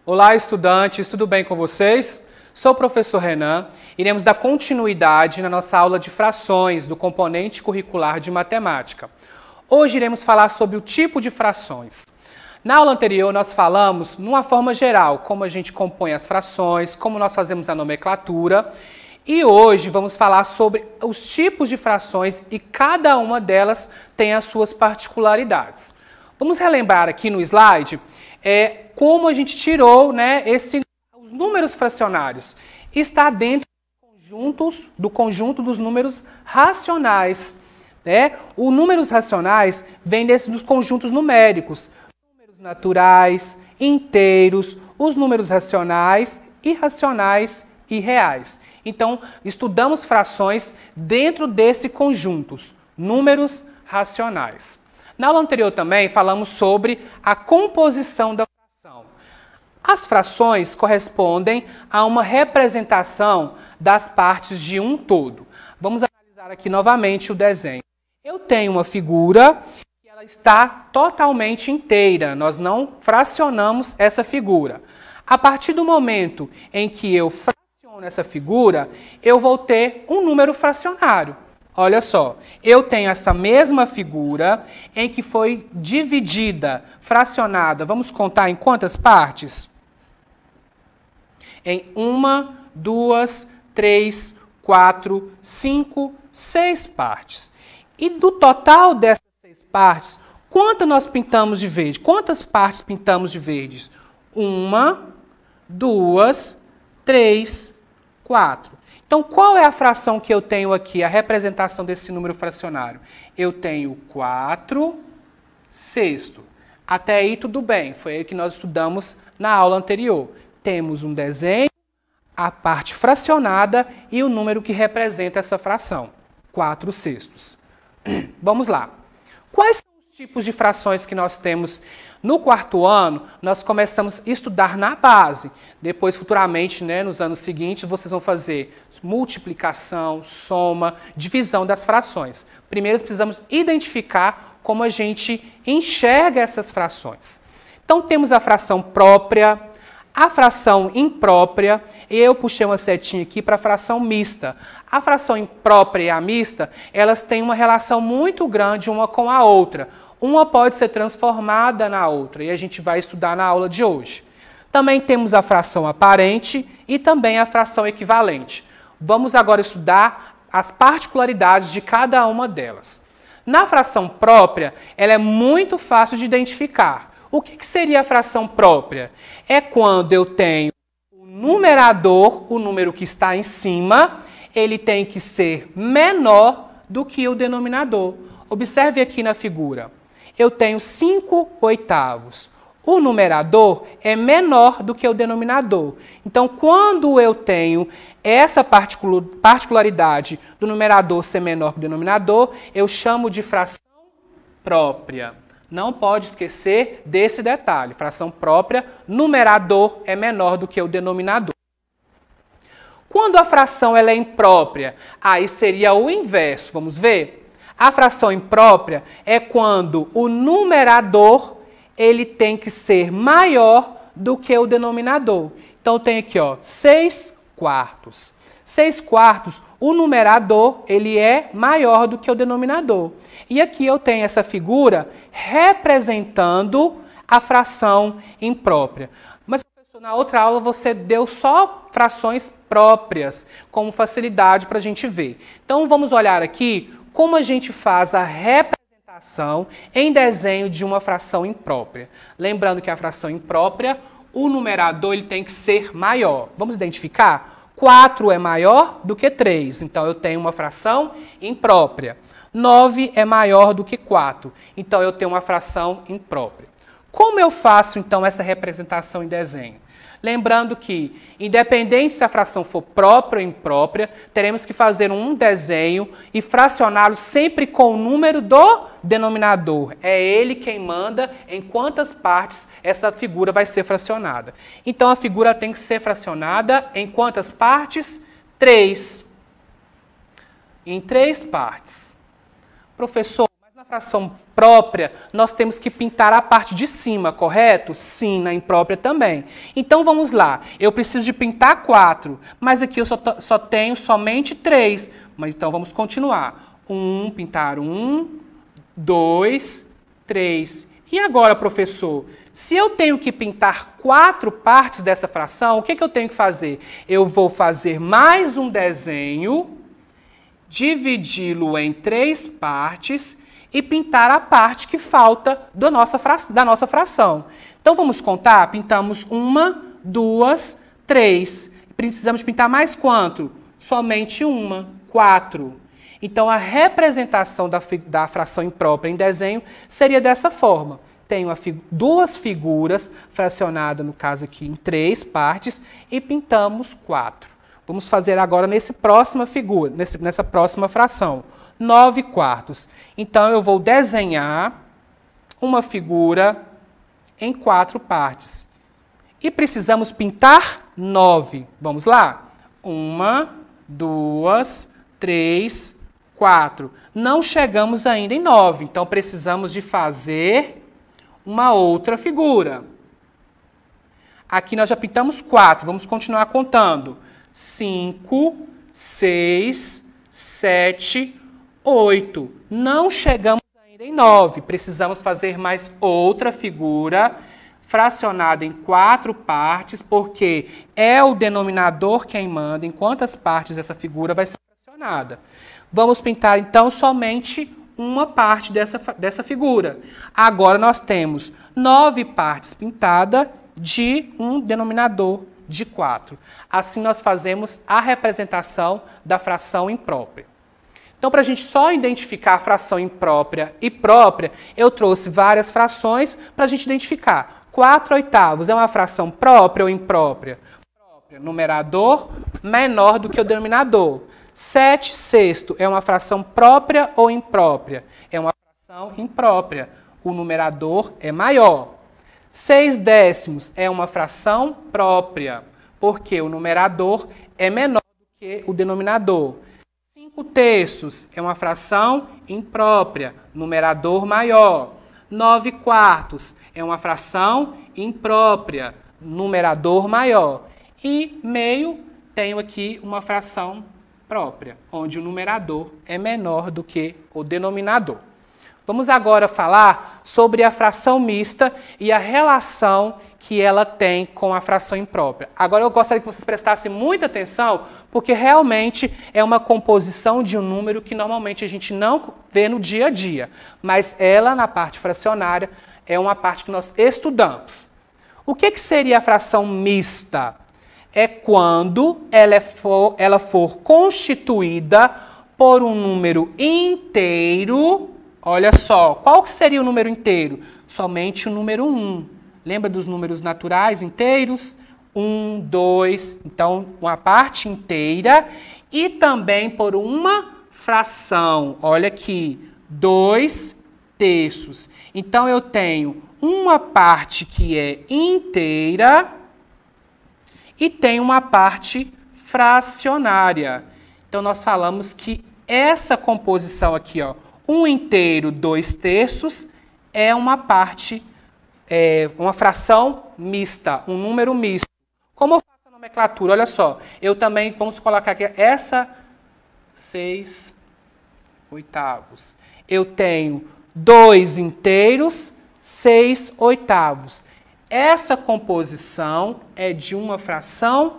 Olá, estudantes, tudo bem com vocês? Sou o professor Renan. Iremos dar continuidade na nossa aula de frações do componente curricular de matemática. Hoje iremos falar sobre o tipo de frações. Na aula anterior, nós falamos, numa forma geral, como a gente compõe as frações, como nós fazemos a nomenclatura. E hoje vamos falar sobre os tipos de frações e cada uma delas tem as suas particularidades. Vamos relembrar aqui no slide como a gente tirou, os números fracionários. Está dentro do conjunto dos números racionais. Os números racionais vêm dos conjuntos numéricos. Números naturais, inteiros, os números racionais, irracionais e reais. Então, estudamos frações dentro desse conjuntos, números racionais. Na aula anterior também falamos sobre a composição da fração. As frações correspondem a uma representação das partes de um todo. Vamos analisar aqui novamente o desenho. Eu tenho uma figura que ela está totalmente inteira. Nós não fracionamos essa figura. A partir do momento em que eu fraciono essa figura, eu vou ter um número fracionário. Olha só, eu tenho essa mesma figura em que foi dividida, fracionada. Vamos contar em quantas partes? Em 1, 2, 3, 4, 5, 6 partes. E do total dessas 6 partes, quantas nós pintamos de verde? Quantas partes pintamos de verdes? 1, 2, 3, 4. Então, qual é a fração que eu tenho aqui, a representação desse número fracionário? Eu tenho 4 sextos. Até aí tudo bem, foi aí que nós estudamos na aula anterior. Temos um desenho, a parte fracionada e o número que representa essa fração, 4 sextos. Vamos lá. Quais são os tipos de frações que nós temos? No quarto ano, nós começamos a estudar na base. Depois, futuramente, nos anos seguintes, vocês vão fazer multiplicação, soma, divisão das frações. Primeiro, precisamos identificar como a gente enxerga essas frações. Então, temos a fração própria, a fração imprópria, e eu puxei uma setinha aqui para a fração mista. A fração imprópria e a mista, elas têm uma relação muito grande uma com a outra. Uma pode ser transformada na outra, e a gente vai estudar na aula de hoje. Também temos a fração aparente e também a fração equivalente. Vamos agora estudar as particularidades de cada uma delas. Na fração própria, ela é muito fácil de identificar. O que seria a fração própria? É quando eu tenho o numerador, o número que está em cima, ele tem que ser menor do que o denominador. Observe aqui na figura. Eu tenho 5 oitavos. O numerador é menor do que o denominador. Então, quando eu tenho essa particularidade do numerador ser menor que o denominador, eu chamo de fração própria. Não pode esquecer desse detalhe. Fração própria, numerador é menor do que o denominador. Quando a fração ela é imprópria, aí seria o inverso. Vamos ver? A fração imprópria é quando o numerador ele tem que ser maior do que o denominador. Então, eu tenho aqui 6 quartos. 6 quartos, o numerador ele é maior do que o denominador. E aqui eu tenho essa figura representando a fração imprópria. Mas, professor, na outra aula você deu só frações próprias, como facilidade para a gente ver. Então, vamos olhar aqui como a gente faz a representação em desenho de uma fração imprópria. Lembrando que a fração imprópria, o numerador ele tem que ser maior. Vamos identificar? 4 é maior do que 3, então eu tenho uma fração imprópria. 9 é maior do que 4, então eu tenho uma fração imprópria. Como eu faço, então, essa representação em desenho? Lembrando que, independente se a fração for própria ou imprópria, teremos que fazer um desenho e fracioná-lo sempre com o número do denominador. É ele quem manda em quantas partes essa figura vai ser fracionada. Então, a figura tem que ser fracionada em quantas partes? 3. Em 3 partes. Professor, mas na fração própria, nós temos que pintar a parte de cima, correto? Sim, na imprópria também. Então, vamos lá. Eu preciso de pintar 4, mas aqui eu só tenho somente 3. Mas então, vamos continuar. Pintar 1, 2, 3. E agora, professor, se eu tenho que pintar 4 partes dessa fração, o que eu tenho que fazer? Eu vou fazer mais um desenho, dividi-lo em 3 partes e pintar a parte que falta da nossa fração. Então, vamos contar? Pintamos 1, 2, 3. Precisamos pintar mais quanto? Somente 1, 4. Então, a representação da fração imprópria em desenho seria dessa forma. Tenho 2 figuras, fracionadas, no caso aqui, em 3 partes, e pintamos 4. Vamos fazer agora nessa próxima fração, 9 quartos. Então, eu vou desenhar uma figura em 4 partes. E precisamos pintar 9. Vamos lá? 1, 2, 3, 4. Não chegamos ainda em 9, então precisamos de fazer uma outra figura. Aqui nós já pintamos 4, vamos continuar contando. 5, 6, 7, 8. Não chegamos ainda em 9, precisamos fazer mais outra figura fracionada em 4 partes, porque é o denominador quem manda em quantas partes essa figura vai ser fracionada. Vamos pintar, então, somente uma parte dessa figura. Agora, nós temos 9 partes pintadas de um denominador de 4. Assim, nós fazemos a representação da fração imprópria. Então, para a gente só identificar a fração imprópria e própria, eu trouxe várias frações para a gente identificar. 4/8 é uma fração própria ou imprópria? Própria. Numerador menor do que o denominador. 7/6 é uma fração própria ou imprópria? É uma fração imprópria. O numerador é maior. 6/10 é uma fração própria, porque o numerador é menor do que o denominador. 5/3 é uma fração imprópria, numerador maior. 9/4 é uma fração imprópria, numerador maior. E meio, tenho aqui uma fração própria, onde o numerador é menor do que o denominador. Vamos agora falar sobre a fração mista e a relação que ela tem com a fração imprópria. Agora eu gostaria que vocês prestassem muita atenção, porque realmente é uma composição de um número que normalmente a gente não vê no dia a dia, mas ela, na parte fracionária, é uma parte que nós estudamos. O que seria a fração mista? É quando ela for constituída por um número inteiro. Olha só, qual que seria o número inteiro? Somente o número 1. Lembra dos números naturais inteiros? 1, 2, então uma parte inteira. E também por uma fração, olha aqui, 2/3. Então eu tenho uma parte que é inteira e tem uma parte fracionária. Então, nós falamos que essa composição aqui, ó, 1 inteiro, 2/3, é uma parte, uma fração mista, um número misto. Como eu faço a nomenclatura? Olha só, eu também, vamos colocar aqui essa 6/8. Eu tenho 2 inteiros, 6/8. Essa composição é de uma fração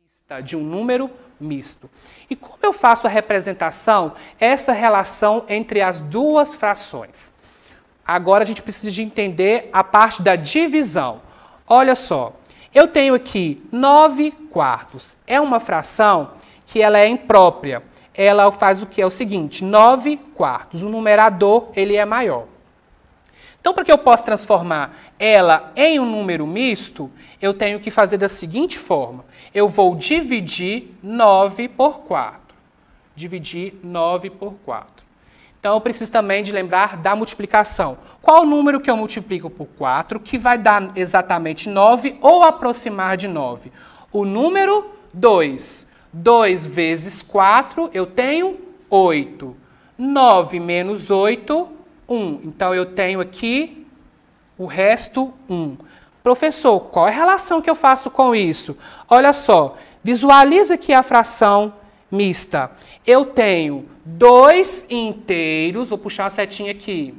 mista, de um número misto. E como eu faço a representação, essa relação entre as duas frações? Agora a gente precisa de entender a parte da divisão. Olha só, eu tenho aqui 9/4. É uma fração que ela é imprópria. Ela faz o que? É o seguinte, 9/4. O numerador ele é maior. Então, para que eu possa transformar ela em um número misto, eu tenho que fazer da seguinte forma. Eu vou dividir 9 por 4. Dividir 9 por 4. Então, eu preciso também de lembrar da multiplicação. Qual o número que eu multiplico por 4 que vai dar exatamente 9 ou aproximar de 9? O número 2. 2 vezes 4, eu tenho 8. 9 menos 8, 1. Então, eu tenho aqui o resto 1. Professor, qual é a relação que eu faço com isso? Olha só, visualiza aqui a fração mista. Eu tenho 2 inteiros, vou puxar uma setinha aqui.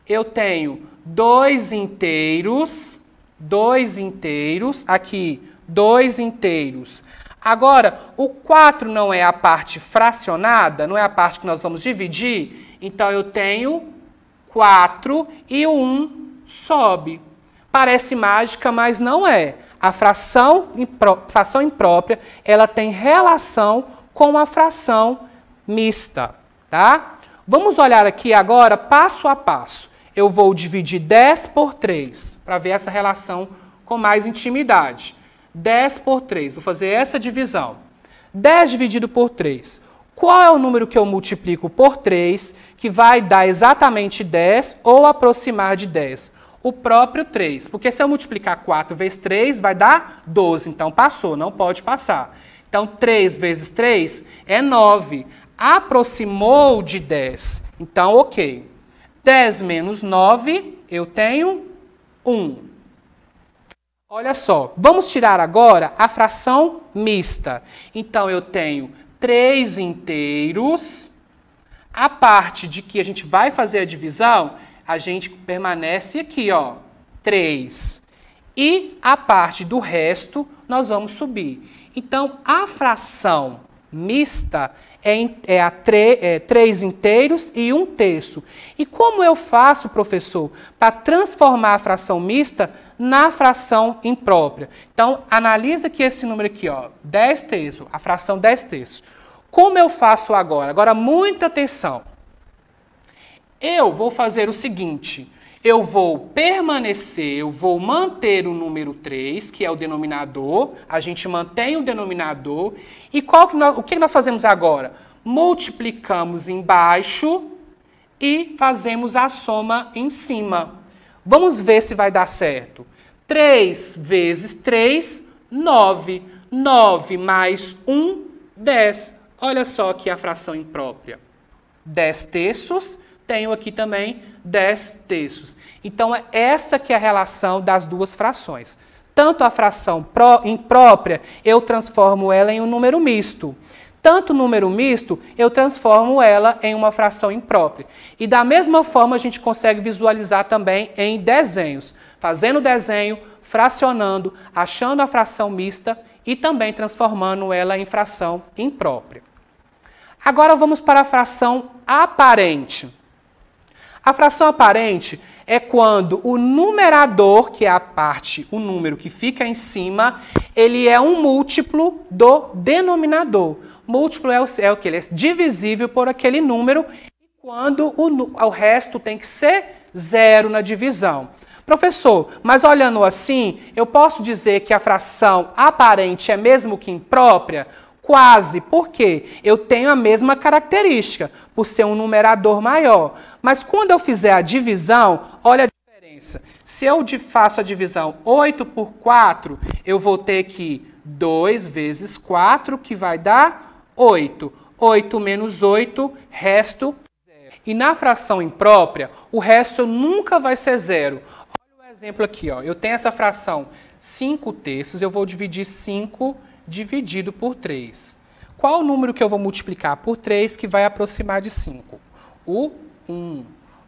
Eu tenho 2 inteiros, aqui, 2 inteiros. Agora, o 4 não é a parte fracionada, não é a parte que nós vamos dividir, então eu tenho 4 e o 1 sobe. Parece mágica, mas não é. A fração imprópria, ela tem relação com a fração mista, tá? Vamos olhar aqui agora passo a passo. Eu vou dividir 10 por 3, para ver essa relação com mais intimidade. 10 por 3, vou fazer essa divisão. 10 dividido por 3. Qual é o número que eu multiplico por 3, que vai dar exatamente 10 ou aproximar de 10? O próprio 3, porque se eu multiplicar 4 vezes 3, vai dar 12. Então, passou, não pode passar. Então, 3 vezes 3 é 9. Aproximou de 10. Então, ok. 10 menos 9, eu tenho 1. Olha só, vamos tirar agora a fração mista. Então, eu tenho 3 inteiros. A parte de que a gente vai fazer a divisão, a gente permanece aqui, ó, 3. E a parte do resto, nós vamos subir. Então, a fração mista é 3 inteiros e 1/3. E como eu faço, professor, para transformar a fração mista na fração imprópria? Então, analisa aqui esse número aqui, ó, 10/3, a fração 10/3. Como eu faço agora? Agora, muita atenção. Eu vou fazer o seguinte, eu vou permanecer, eu vou manter o número 3, que é o denominador, a gente mantém o denominador, e o que nós fazemos agora? Multiplicamos embaixo e fazemos a soma em cima. Vamos ver se vai dar certo. 3 vezes 3, 9. 9 mais 1, 10. Olha só aqui a fração imprópria. 10/3. Tenho aqui também 10/3. Então, essa que é a relação das duas frações. Tanto a fração imprópria, eu transformo ela em um número misto. Tanto o número misto, eu transformo ela em uma fração imprópria. E da mesma forma, a gente consegue visualizar também em desenhos. Fazendo o desenho, fracionando, achando a fração mista e também transformando ela em fração imprópria. Agora, vamos para a fração aparente. A fração aparente é quando o numerador, que é a parte, o número que fica em cima, ele é um múltiplo do denominador. Múltiplo é o que? Ele é divisível por aquele número, e quando o resto tem que ser 0 na divisão. Professor, mas olhando assim, eu posso dizer que a fração aparente é mesmo que imprópria? Quase, porque eu tenho a mesma característica, por ser um numerador maior. Mas quando eu fizer a divisão, olha a diferença. Se eu faço a divisão 8 por 4, eu vou ter aqui 2 vezes 4, que vai dar 8. 8 menos 8, resto 0. E na fração imprópria, o resto nunca vai ser 0. Olha o exemplo aqui, ó. Eu tenho essa fração 5/3, eu vou dividir 5 dividido por 3. Qual o número que eu vou multiplicar por 3 que vai aproximar de 5? O 1.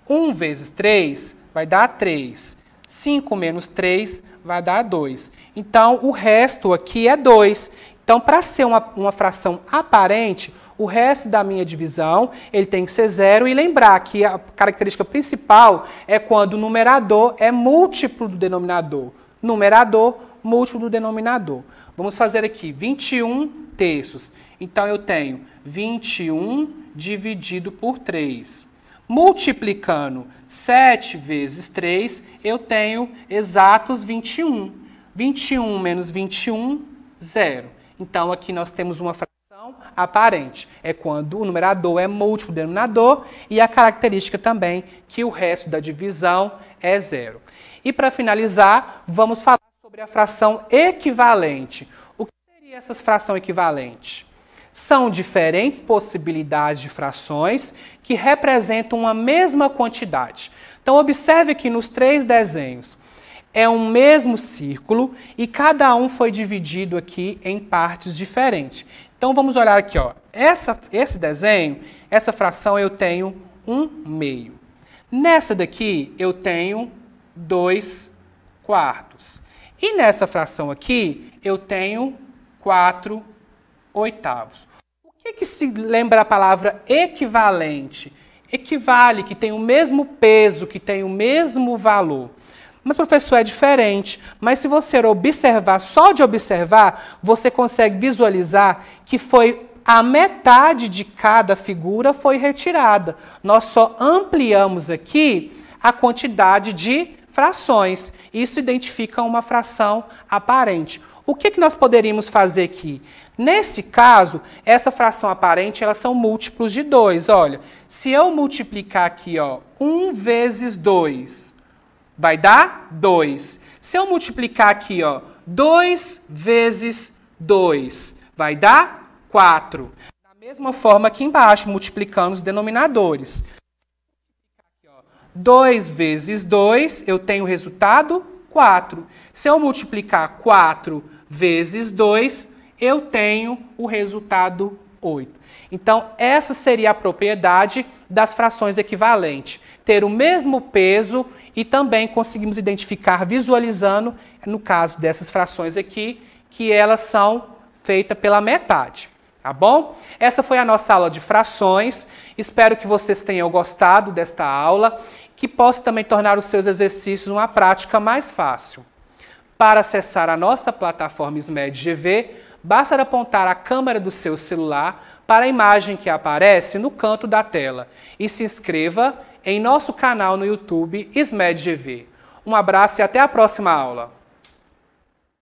1 vezes 3 vai dar 3. 5 menos 3 vai dar 2. Então, o resto aqui é 2. Então, para ser uma fração aparente, o resto da minha divisão ele tem que ser 0. E lembrar que a característica principal é quando o numerador é múltiplo do denominador. Numerador, múltiplo do denominador. Vamos fazer aqui 21/3. Então, eu tenho 21 dividido por 3. Multiplicando 7 vezes 3, eu tenho exatos 21. 21 menos 21, 0. Então, aqui nós temos uma fração aparente. É quando o numerador é múltiplo do denominador e a característica também que o resto da divisão é 0. E para finalizar, vamos falar sobre a fração equivalente. O que seria essa fração equivalente? São diferentes possibilidades de frações que representam uma mesma quantidade. Então, observe que nos 3 desenhos é um mesmo círculo e cada um foi dividido aqui em partes diferentes. Então, vamos olhar aqui, ó. Esse desenho, essa fração eu tenho 1/2. Nessa daqui eu tenho 2/4. E nessa fração aqui eu tenho 4/8. O que se lembra a palavra equivalente? Equivale, que tem o mesmo peso, que tem o mesmo valor. Mas, professor, é diferente. Mas se você observar, só de observar, você consegue visualizar que foi a metade de cada figura foi retirada. Nós só ampliamos aqui a quantidade de frações. Isso identifica uma fração aparente. O que nós poderíamos fazer aqui? Nesse caso, essa fração aparente, elas são múltiplos de 2. Olha, se eu multiplicar aqui, ó, 1 vezes 2, vai dar 2. Se eu multiplicar aqui, ó, 2 vezes 2, vai dar 4. Da mesma forma aqui embaixo, multiplicando os denominadores. 2 vezes 2, eu tenho o resultado 4. Se eu multiplicar 4 vezes 2, eu tenho o resultado 8. Então, essa seria a propriedade das frações equivalentes. Ter o mesmo peso e também conseguimos identificar visualizando, no caso dessas frações aqui, que elas são feitas pela metade. Tá bom? Essa foi a nossa aula de frações. Espero que vocês tenham gostado desta aula, que possa também tornar os seus exercícios uma prática mais fácil. Para acessar a nossa plataforma SMED-GV, basta apontar a câmera do seu celular para a imagem que aparece no canto da tela e se inscreva em nosso canal no YouTube SMED-GV. Um abraço e até a próxima aula!